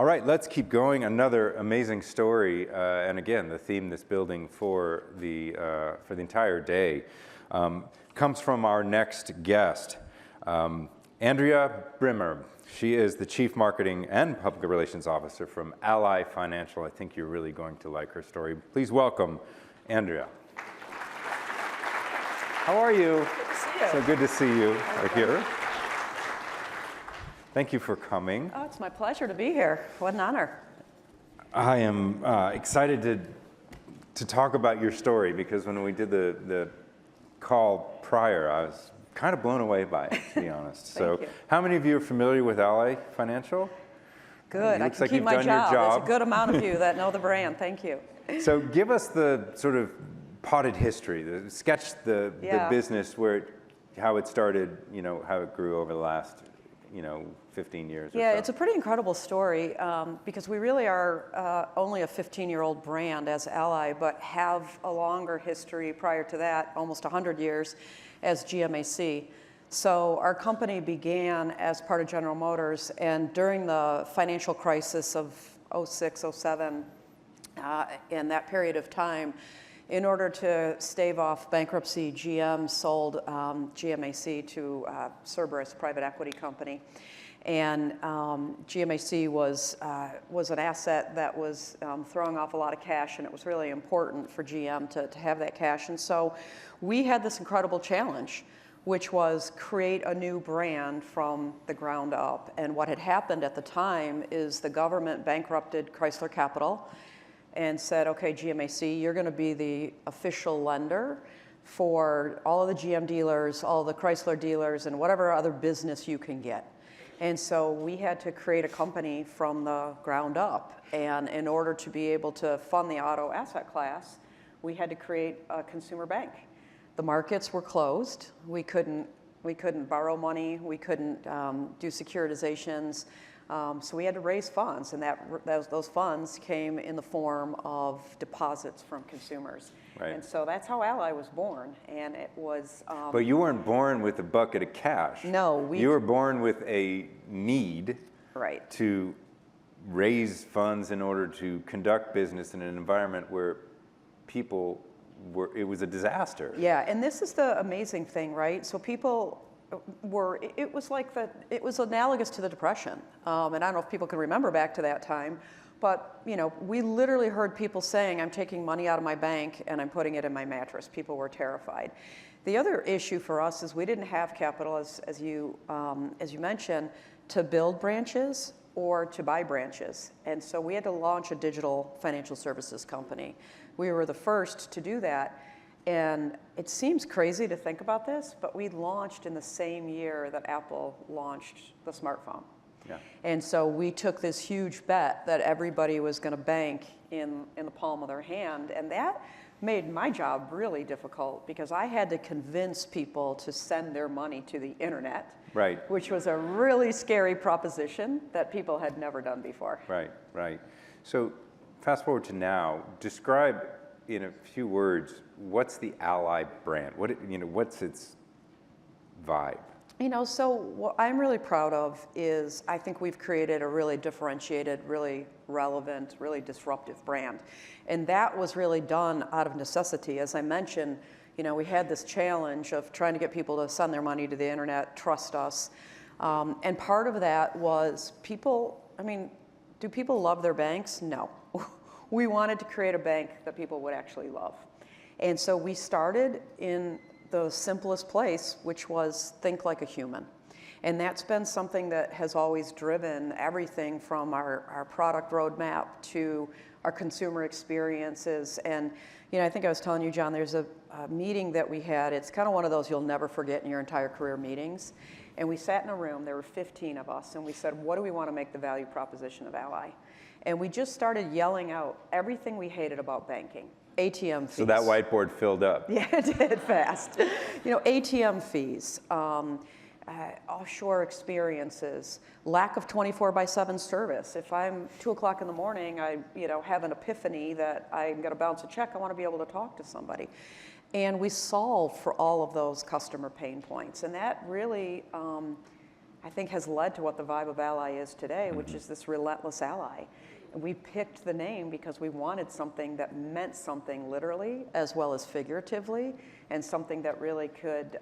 All right, let's keep going. Another amazing story, and again, the theme that's building for the entire day comes from our next guest, Andrea Brimmer. She is the Chief Marketing and Public Relations Officer from Ally Financial. I think you're really going to like her story. Please welcome Andrea. How are you? Good to see you. So good to see you here. Thank you for coming. Oh, it's my pleasure to be here. What an honor. I am excited to talk about your story because when we did the call prior, I was kind of blown away by it, to be honest. So, you. How many of you are familiar with Ally Financial? Good. I can keep my job. There's a good amount of you that know the brand. Thank you. So give us the sort of potted history, sketch the business, how it started, how it grew over the last 15 years or so. It's a pretty incredible story because we really are only a 15-year-old brand as Ally, but have a longer history prior to that, almost 100 years, as GMAC. So our company began as part of General Motors, and during the financial crisis of 06, 07, in that period of time, in order to stave off bankruptcy, GM sold GMAC to Cerberus private equity company. And GMAC was an asset that was throwing off a lot of cash, and it was really important for GM to have that cash. And so we had this incredible challenge, which was create a new brand from the ground up. And what had happened at the time is the government bankrupted Chrysler Capital and said, okay, GMAC, you're going to be the official lender for all of the GM dealers, all the Chrysler dealers, and whatever other business you can get. And so we had to create a company from the ground up. And in order to be able to fund the auto asset class, we had to create a consumer bank. The markets were closed. We couldn't borrow money. We couldn't do securitizations. So we had to raise funds, and those funds came in the form of deposits from consumers. Right. And so that's how Ally was born, and it was... but you weren't born with a bucket of cash. No. You were born with a need to raise funds in order to conduct business in an environment where people were, it was a disaster. Yeah, and this is the amazing thing, right? So people... it was analogous to the Depression. And I don't know if people can remember back to that time, but we literally heard people saying, I'm taking money out of my bank and I'm putting it in my mattress. People were terrified. The other issue for us is we didn't have capital, as you mentioned, to build branches or to buy branches. And so we had to launch a digital financial services company. We were the first to do that. And it seems crazy to think about this, but we launched in the same year that Apple launched the smartphone. Yeah. And so we took this huge bet that everybody was going to bank in the palm of their hand. And that made my job really difficult because I had to convince people to send their money to the internet, which was a really scary proposition that people had never done before. Right. So fast forward to now, describe in a few words, what's the Ally brand? What's its vibe? So what I'm really proud of is I think we've created a really differentiated, really relevant, really disruptive brand. And that was really done out of necessity. As I mentioned, we had this challenge of trying to get people to send their money to the internet, trust us. And part of that was do people love their banks? No. We wanted to create a bank that people would actually love. And so we started in the simplest place, which was think like a human. And that's been something that has always driven everything from our product roadmap to our consumer experiences. And I think I was telling you, John, there's a meeting that we had. It's kind of one of those you'll never forget in your entire career meetings. And we sat in a room, there were 15 of us, and we said, what do we want to make the value proposition of Ally? And we just started yelling out everything we hated about banking. ATM fees. So that whiteboard filled up. Yeah, it did fast. ATM fees, offshore experiences, lack of 24/7 service. If I'm 2 o'clock in the morning, I have an epiphany that I'm going to bounce a check, I want to be able to talk to somebody. And we solve for all of those customer pain points. And that really I think has led to what the vibe of Ally is today, which is this relentless ally. And we picked the name because we wanted something that meant something literally as well as figuratively, and something that really could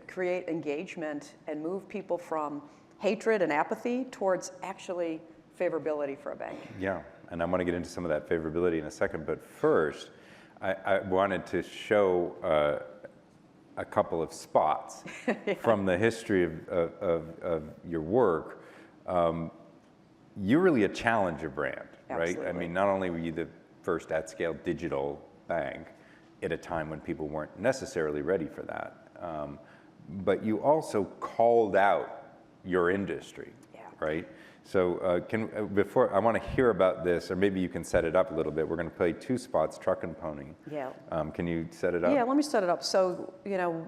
create engagement and move people from hatred and apathy towards actually favorability for a bank. Yeah, and I want to get into some of that favorability in a second, but first, I wanted to show a couple of spots from the history of your work. You're really a challenger brand, right? Absolutely. I mean, not only were you the first at-scale digital bank at a time when people weren't necessarily ready for that, but you also called out your industry, right? So before, I want to hear about this, or maybe you can set it up a little bit. We're going to play two spots, Truck and Pony. Yeah. Can you set it up? Yeah, let me set it up. So, you know,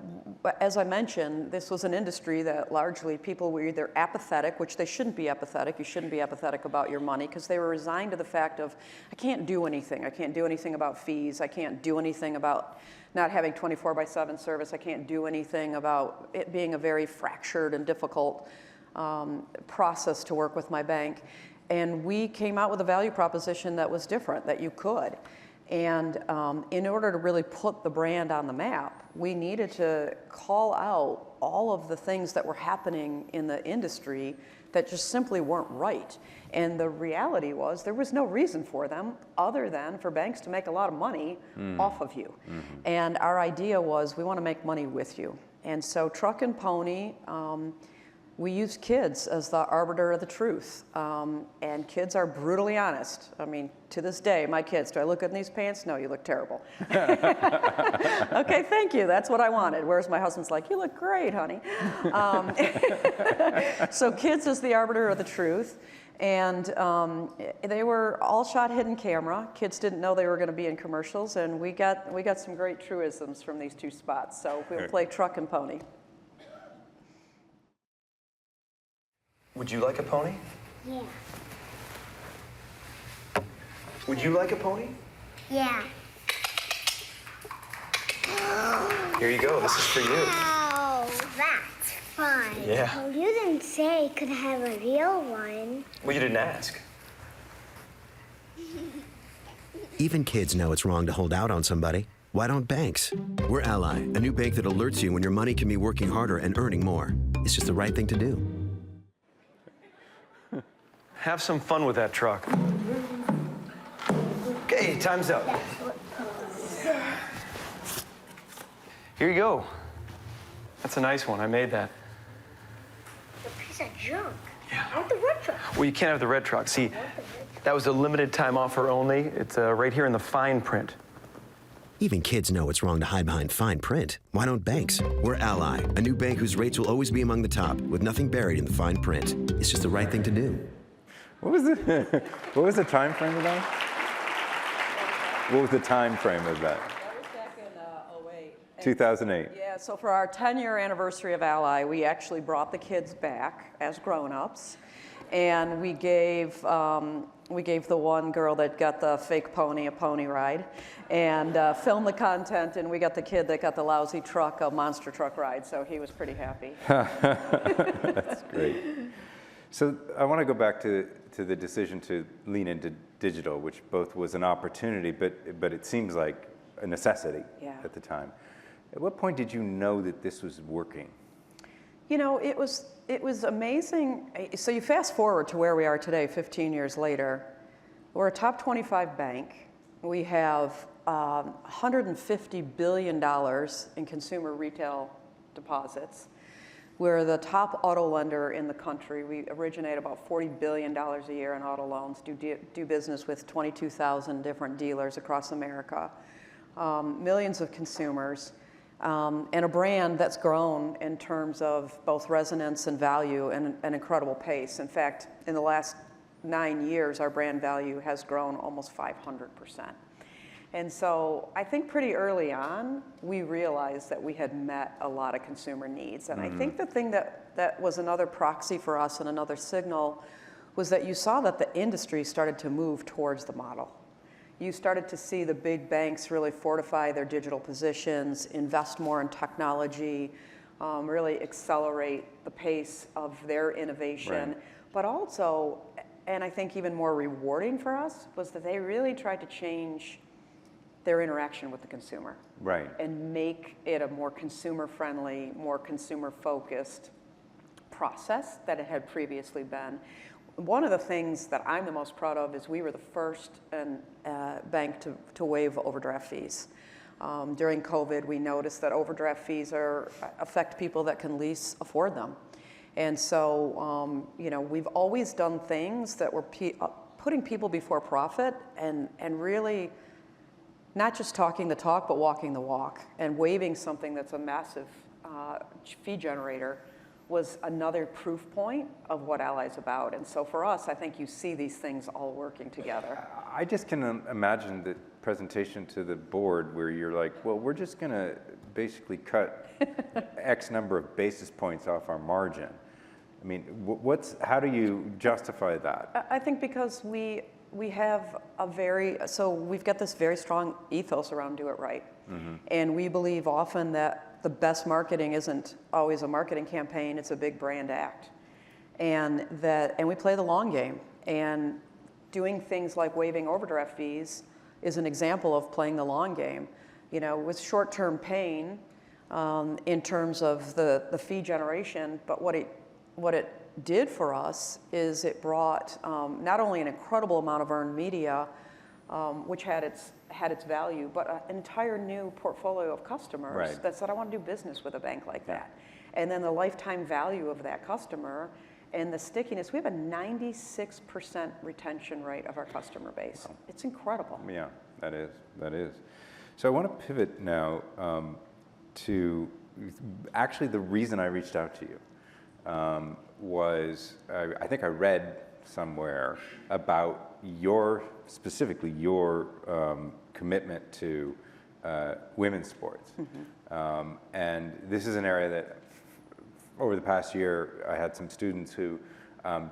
as I mentioned, this was an industry that largely people were either apathetic, which they shouldn't be apathetic. You shouldn't be apathetic about your money, because they were resigned to the fact of, I can't do anything. I can't do anything about fees. I can't do anything about not having 24/7 service. I can't do anything about it being a very fractured and difficult process to work with my bank. And we came out with a value proposition that was different, that you could. And in order to really put the brand on the map, we needed to call out all of the things that were happening in the industry that just simply weren't right. And the reality was there was no reason for them other than for banks to make a lot of money off of you. And our idea was, we want to make money with you. And so Truck and Pony, we use kids as the arbiter of the truth, and kids are brutally honest. I mean, to this day, my kids, do I look good in these pants? No, you look terrible. Okay, thank you, that's what I wanted. Whereas my husband's like, you look great, honey. So kids is the arbiter of the truth, and they were all shot hidden camera. Kids didn't know they were gonna be in commercials, and we got some great truisms from these two spots. So we'll play Truck and Pony. Would you like a pony? Yeah. Would you like a pony? Yeah. Here you go. This is for you. Oh, that's fun. Yeah. Well, you didn't say I could have a real one. Well, you didn't ask. Even kids know it's wrong to hold out on somebody. Why don't banks? We're Ally, a new bank that alerts you when your money can be working harder and earning more. It's just the right thing to do. Have some fun with that truck. Okay, time's up. Here you go. That's a nice one. I made that. A piece of junk. Yeah. I want the red truck. Well, you can't have the red truck. See, that was a limited time offer only. It's right here in the fine print. Even kids know it's wrong to hide behind fine print. Why don't banks? We're Ally, a new bank whose rates will always be among the top, with nothing buried in the fine print. It's just the right thing to do. What was the time frame of that? What was the time frame of that? That was back in 2008. 2008. Yeah, so for our 10-year anniversary of Ally, we actually brought the kids back as grown-ups, and we gave the one girl that got the fake pony a pony ride, and filmed the content, and we got the kid that got the lousy truck a monster truck ride, so he was pretty happy. That's great. So I want to go back to the decision to lean into digital, which both was an opportunity, but it seems like a necessity at the time. At what point did you know that this was working? You know, it was amazing. So you fast forward to where we are today, 15 years later. We're a top 25 bank. We have $150 billion in consumer retail deposits. We're the top auto lender in the country. We originate about $40 billion a year in auto loans, do business with 22,000 different dealers across America, millions of consumers, and a brand that's grown in terms of both resonance and value and an incredible pace. In fact, in the last 9 years, our brand value has grown almost 500%. And so I think pretty early on, we realized that we had met a lot of consumer needs. And I think the thing that was another proxy for us and another signal was that you saw that the industry started to move towards the model. You started to see the big banks really fortify their digital positions, invest more in technology, really accelerate the pace of their innovation. Right. But also, and I think even more rewarding for us, was that they really tried to change their interaction with the consumer. Right. And make it a more consumer-friendly, more consumer-focused process than it had previously been. One of the things that I'm the most proud of is we were the first bank to waive overdraft fees. During COVID, we noticed that overdraft fees affect people that can least afford them. And so, we've always done things that were putting people before profit and really not just talking the talk, but walking the walk. And waiving something that's a massive fee generator was another proof point of what Ally's about. And so for us, I think you see these things all working together. I just can imagine the presentation to the board where you're like, well, we're just going to basically cut X number of basis points off our margin. I mean, how do you justify that? I think because we have we've got this very strong ethos around do it right. Mm-hmm. And we believe often that the best marketing isn't always a marketing campaign, it's a big brand act. And we play the long game. And doing things like waiving overdraft fees is an example of playing the long game. With short-term pain in terms of the fee generation, but what it did for us is it brought not only an incredible amount of earned media, which had its value, but an entire new portfolio of customers right. that said, I want to do business with a bank like that. And then the lifetime value of that customer and the stickiness. We have a 96% retention rate of our customer base. Wow. It's incredible. Yeah, that is. So I want to pivot now to actually the reason I reached out to you was I think I read somewhere about specifically your commitment to women's sports. Mm-hmm. And this is an area that over the past year, I had some students who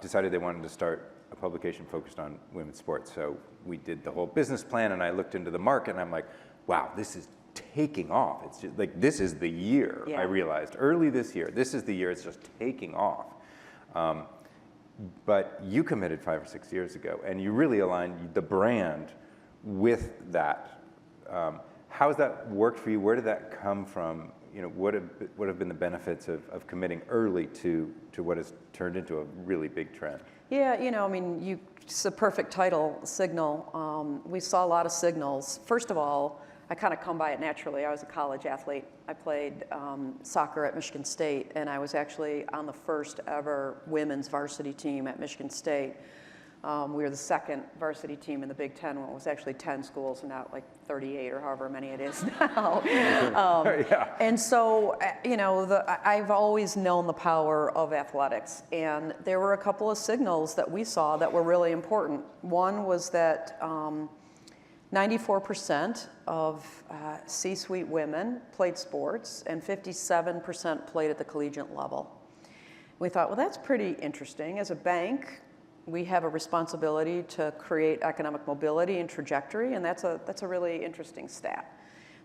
decided they wanted to start a publication focused on women's sports. So we did the whole business plan and I looked into the market and I'm like, wow, this is taking off. It's just like, this is the year. Yeah. I realized early this year, this is the year it's just taking off. But you committed 5 or 6 years ago, and you really aligned the brand with that. How has that worked for you? Where did that come from? What have been the benefits of committing early to what has turned into a really big trend? Yeah, it's a perfect signal. We saw a lot of signals. First of all, I kind of come by it naturally. I was a college athlete. I played soccer at Michigan State, and I was actually on the first ever women's varsity team at Michigan State. We were the second varsity team in the Big Ten when it was actually 10 schools and not like 38 or however many it is now. Yeah. And so, I've always known the power of athletics, and there were a couple of signals that we saw that were really important. One was that 94% of C-suite women played sports and 57% played at the collegiate level. We thought, well, that's pretty interesting. As a bank, we have a responsibility to create economic mobility and trajectory, and that's a really interesting stat.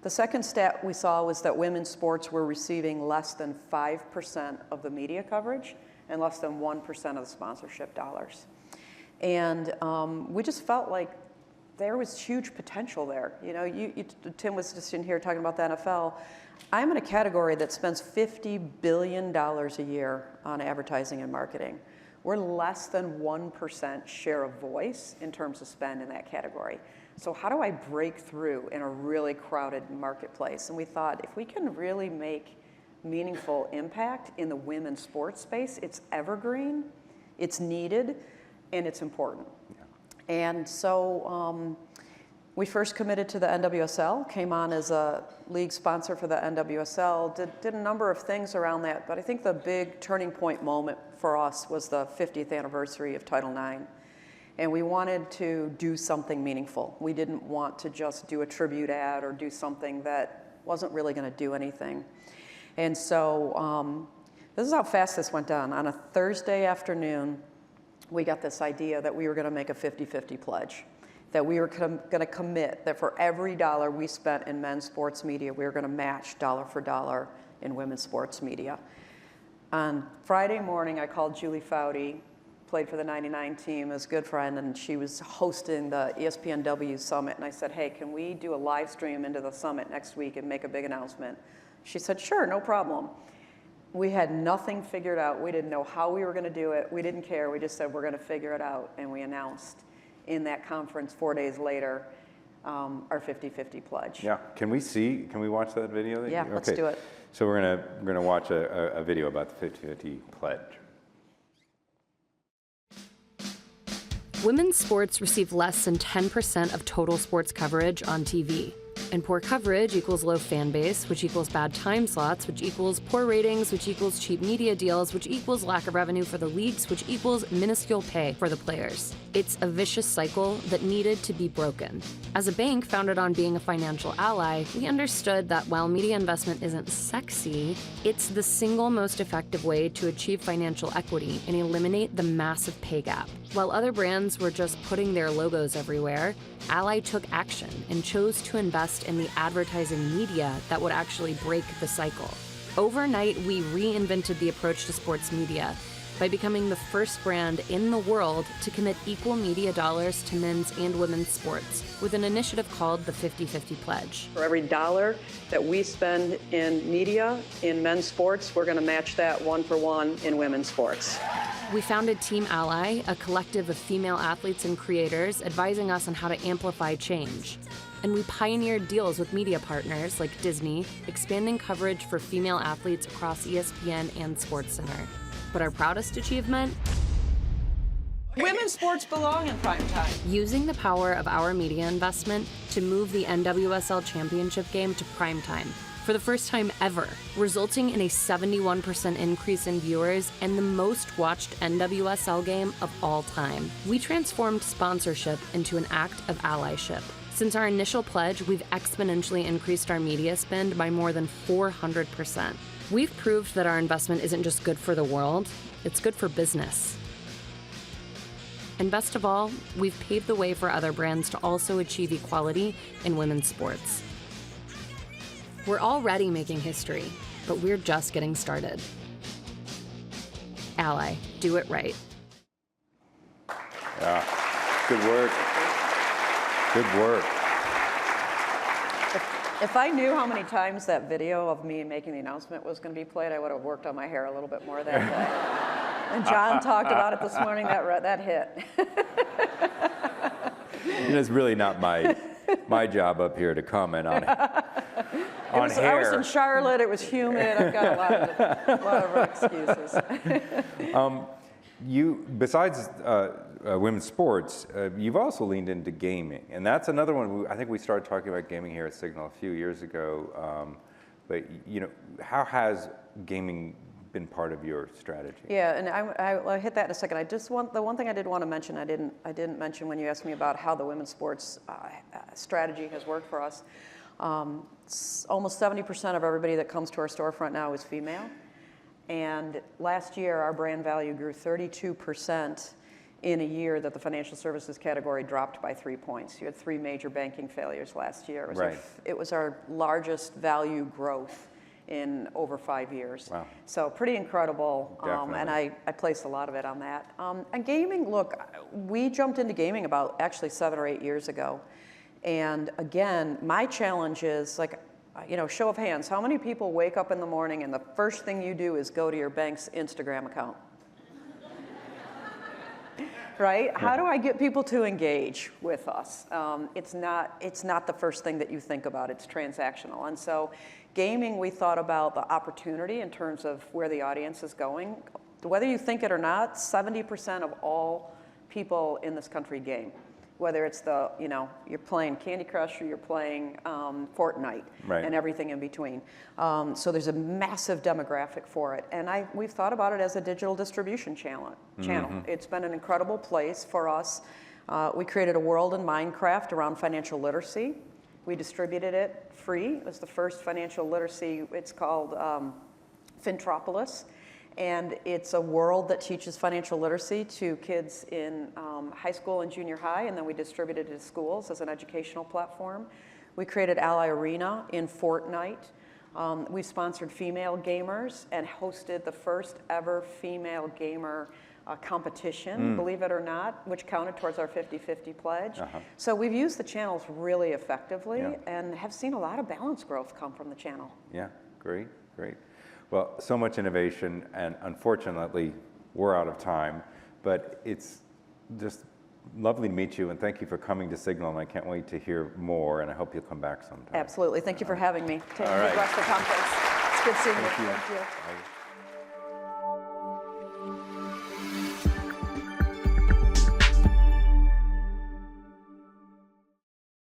The second stat we saw was that women's sports were receiving less than 5% of the media coverage and less than 1% of the sponsorship dollars. And we just felt like there was huge potential there. Tim was just in here talking about the NFL. I'm in a category that spends $50 billion a year on advertising and marketing. We're less than 1% share of voice in terms of spend in that category. So how do I break through in a really crowded marketplace? And we thought, if we can really make meaningful impact in the women's sports space, it's evergreen, it's needed, and it's important. And so we first committed to the NWSL, came on as a league sponsor for the NWSL, did a number of things around that, but I think the big turning point moment for us was the 50th anniversary of Title IX. And we wanted to do something meaningful. We didn't want to just do a tribute ad or do something that wasn't really going to do anything. And so this is how fast this went down. On a Thursday afternoon, we got this idea that we were going to make a 50-50 pledge, that we were going to commit that for every dollar we spent in men's sports media, we were going to match dollar for dollar in women's sports media. On Friday morning, I called Julie Foudy, played for the '99 team, is a good friend, and she was hosting the ESPNW Summit. And I said, hey, can we do a live stream into the summit next week and make a big announcement? She said, sure, no problem. We had nothing figured out. We didn't know how we were going to do it. We didn't care. We just said we're going to figure it out. And we announced in that conference 4 days later our 50-50 pledge. Yeah. Can we watch that video? Yeah, okay. Let's do it. So we're gonna watch a video about the 50-50 pledge. Women's sports receive less than 10% of total sports coverage on TV. And poor coverage equals low fan base, which equals bad time slots, which equals poor ratings, which equals cheap media deals, which equals lack of revenue for the leagues, which equals minuscule pay for the players. It's a vicious cycle that needed to be broken. As a bank founded on being a financial ally, we understood that while media investment isn't sexy, it's the single most effective way to achieve financial equity and eliminate the massive pay gap. While other brands were just putting their logos everywhere, Ally took action and chose to invest in the advertising media that would actually break the cycle. Overnight, we reinvented the approach to sports media by becoming the first brand in the world to commit equal media dollars to men's and women's sports with an initiative called the 50-50 Pledge. For every dollar that we spend in media in men's sports, we're going to match that 1 for 1 in women's sports. We founded Team Ally, a collective of female athletes and creators advising us on how to amplify change. And we pioneered deals with media partners like Disney, expanding coverage for female athletes across ESPN and SportsCenter. But our proudest achievement? Women's sports belong in prime time. Using the power of our media investment to move the NWSL championship game to primetime for the first time ever, resulting in a 71% increase in viewers and the most watched NWSL game of all time. We transformed sponsorship into an act of allyship. Since our initial pledge, we've exponentially increased our media spend by more than 400%. We've proved that our investment isn't just good for the world, it's good for business. And best of all, we've paved the way for other brands to also achieve equality in women's sports. We're already making history, but we're just getting started. Ally, do it right. Yeah, good work. Good work. If I knew how many times that video of me making the announcement was going to be played, I would have worked on my hair a little bit more that day. And John talked about it this morning, that hit. It's really not my job up here to comment on hair. I was in Charlotte, it was humid, I've got a lot of excuses. You, besides women's sports, you've also leaned into gaming, and that's another one. I think we started talking about gaming here at Signal a few years ago. But how has gaming been part of your strategy? Yeah, and I'll hit that in a second. The one thing I did want to mention, I didn't mention when you asked me about how the women's sports strategy has worked for us. Almost 70% of everybody that comes to our storefront now is female. And last year, our brand value grew 32% in a year that the financial services category dropped by 3 points. You had 3 major banking failures last year. It was our largest value growth in over 5 years. Wow. So pretty incredible, and I placed a lot of it on that. And gaming, look, we jumped into gaming about actually 7 or 8 years ago. And again, my challenge is show of hands, how many people wake up in the morning and the first thing you do is go to your bank's Instagram account? Right? How do I get people to engage with us? It's not the first thing that you think about. It's transactional. And so gaming, we thought about the opportunity in terms of where the audience is going. Whether you think it or not, 70% of all people in this country game. Whether it's you're playing Candy Crush or you're playing Fortnite, right, and everything in between. So there's a massive demographic for it. And we've thought about it as a digital distribution channel. Mm-hmm. It's been an incredible place for us. We created a world in Minecraft around financial literacy. We distributed it free. It was the first financial literacy, it's called Fintropolis. And it's a world that teaches financial literacy to kids in high school and junior high, and then we distributed it to schools as an educational platform. We created Ally Arena in Fortnite, We've sponsored female gamers and hosted the first ever female gamer competition, believe it or not, which counted towards our 50-50 pledge. So we've used the channels really effectively and have seen a lot of balance growth come from the channel. Yeah, great, great. Well, so much innovation, and unfortunately, we're out of time, but it's just lovely to meet you, and thank you for coming to Signal, and I can't wait to hear more, and I hope you'll come back sometime. Absolutely. Thank you for having me to All right. Midwestern Conference. It's good seeing you. Thank you. Thank you. Bye.